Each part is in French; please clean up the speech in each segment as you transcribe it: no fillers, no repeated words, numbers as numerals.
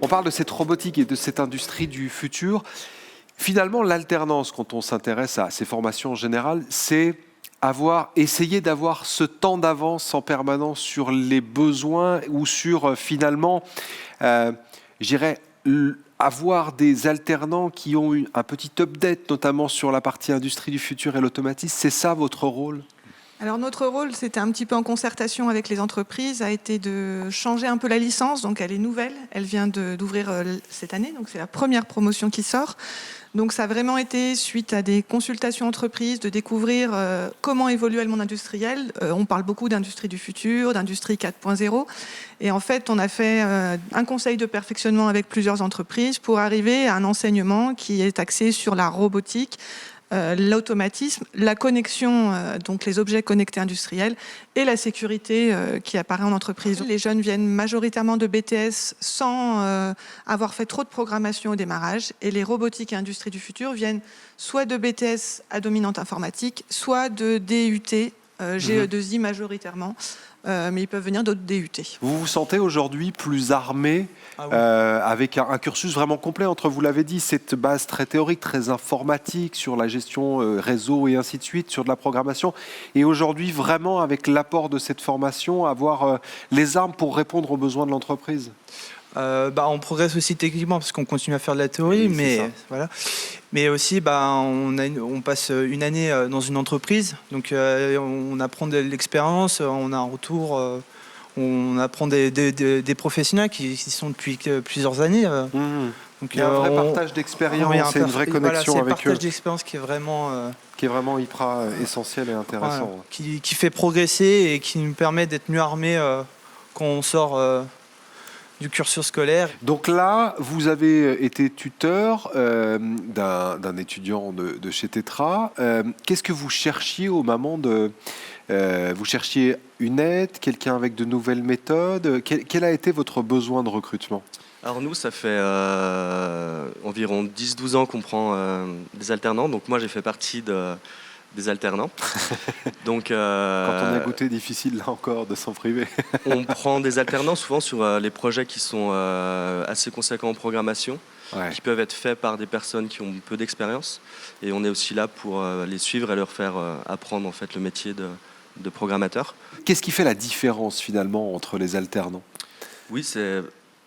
On parle de cette robotique et de cette industrie du futur. Finalement, l'alternance, quand on s'intéresse à ces formations générales, c'est essayer d'avoir ce temps d'avance en permanence sur les besoins ou sur finalement, je dirais, avoir des alternants qui ont un petit update, notamment sur la partie industrie du futur et l'automatisme. C'est ça votre rôle ? Alors notre rôle, c'était un petit peu en concertation avec les entreprises, a été de changer un peu la licence. Donc elle est nouvelle, elle vient d'ouvrir cette année, donc c'est la première promotion qui sort. Donc ça a vraiment été suite à des consultations entreprises, de découvrir comment évoluait le monde industriel. On parle beaucoup d'industrie du futur, d'industrie 4.0. Et en fait, on a fait un conseil de perfectionnement avec plusieurs entreprises pour arriver à un enseignement qui est axé sur la robotique, l'automatisme, la connexion, donc les objets connectés industriels, et la sécurité qui apparaît en entreprise. Les jeunes viennent majoritairement de BTS sans avoir fait trop de programmation au démarrage, et les robotiques et industries du futur viennent soit de BTS à dominante informatique, soit de DUT, GE2I majoritairement, mais ils peuvent venir d'autres DUT. Vous vous sentez aujourd'hui plus armé avec un cursus vraiment complet entre, vous l'avez dit, cette base très théorique, très informatique sur la gestion réseau et ainsi de suite, sur de la programmation, et aujourd'hui vraiment avec l'apport de cette formation, avoir les armes pour répondre aux besoins de l'entreprise? On progresse aussi techniquement parce qu'on continue à faire de la théorie, oui, mais voilà. Mais aussi, on passe une année dans une entreprise, donc on apprend de l'expérience, on a un retour, on apprend des professionnels qui sont depuis plusieurs années. Donc, il y a un vrai partage d'expérience et une vraie connexion avec eux. C'est le partage d'expérience qui est vraiment hyper essentiel et intéressant. Voilà, qui fait progresser et qui nous permet d'être mieux armés quand on sort du cursus scolaire. Donc là, vous avez été tuteur d'un étudiant de chez Tetra. Qu'est-ce que vous cherchiez au moment de... vous cherchiez une aide, quelqu'un avec de nouvelles méthodes. Quel a été votre besoin de recrutement ? Alors nous, ça fait environ 10-12 ans qu'on prend des alternants. Donc moi, j'ai fait partie des alternants. Donc, quand on a goûté, difficile là encore de s'en priver. On prend des alternants souvent sur les projets qui sont assez conséquents en programmation, qui peuvent être faits par des personnes qui ont peu d'expérience. Et on est aussi là pour les suivre et leur faire apprendre en fait, le métier de programmateur. Qu'est-ce qui fait la différence finalement entre les alternants ? Oui, c'est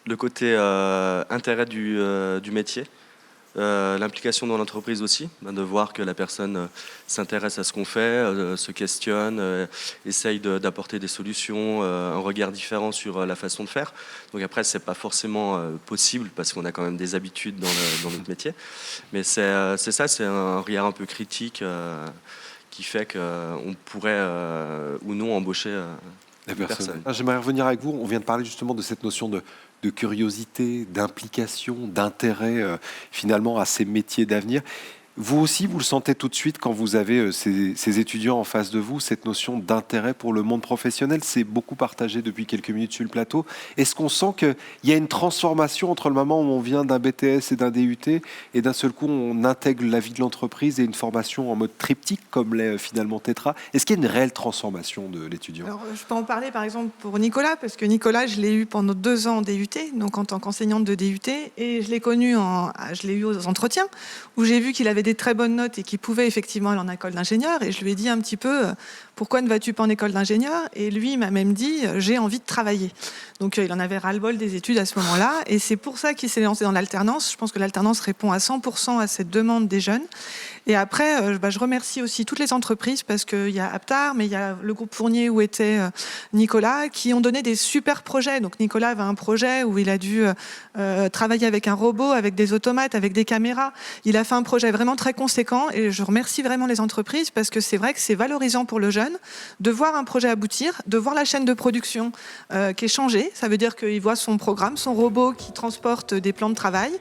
le côté intérêt du métier. L'implication dans l'entreprise aussi, de voir que la personne s'intéresse à ce qu'on fait, se questionne, essaye d'apporter des solutions, un regard différent sur la façon de faire. Donc après, c'est pas forcément possible parce qu'on a quand même des habitudes dans notre métier. Mais c'est ça, c'est un regard un peu critique qui fait qu'on pourrait ou non embaucher des personnes. J'aimerais revenir avec vous. On vient de parler justement de cette notion de curiosité, d'implication, d'intérêt finalement à ces métiers d'avenir. Vous aussi, vous le sentez tout de suite quand vous avez ces étudiants en face de vous, cette notion d'intérêt pour le monde professionnel, c'est beaucoup partagé depuis quelques minutes sur le plateau. Est-ce qu'on sent qu'il y a une transformation entre le moment où on vient d'un BTS et d'un DUT et d'un seul coup on intègre la vie de l'entreprise et une formation en mode triptyque comme l'est finalement Tetra? Est-ce qu'il y a une réelle transformation de l'étudiant? Alors, je peux en parler par exemple pour Nicolas, parce que Nicolas, je l'ai eu pendant 2 ans en DUT, donc en tant qu'enseignante de DUT, et je l'ai connu, je l'ai eu aux entretiens, où j'ai vu qu'il avait des très bonnes notes et qu'il pouvait effectivement aller en école d'ingénieur. Et je lui ai dit un petit peu, pourquoi ne vas-tu pas en école d'ingénieur? Et lui, il m'a même dit, j'ai envie de travailler. Donc il en avait ras-le-bol des études à ce moment-là. Et c'est pour ça qu'il s'est lancé dans l'alternance. Je pense que l'alternance répond à 100% à cette demande des jeunes. Et après, je remercie aussi toutes les entreprises, parce qu'il y a Aptar, mais il y a le groupe Fournier où était Nicolas, qui ont donné des super projets. Donc Nicolas avait un projet où il a dû travailler avec un robot, avec des automates, avec des caméras. Il a fait un projet vraiment très conséquent, et je remercie vraiment les entreprises, parce que c'est vrai que c'est valorisant pour le jeune de voir un projet aboutir, de voir la chaîne de production qui est changée. Ça veut dire qu'il voit son programme, son robot qui transporte des plans de travail.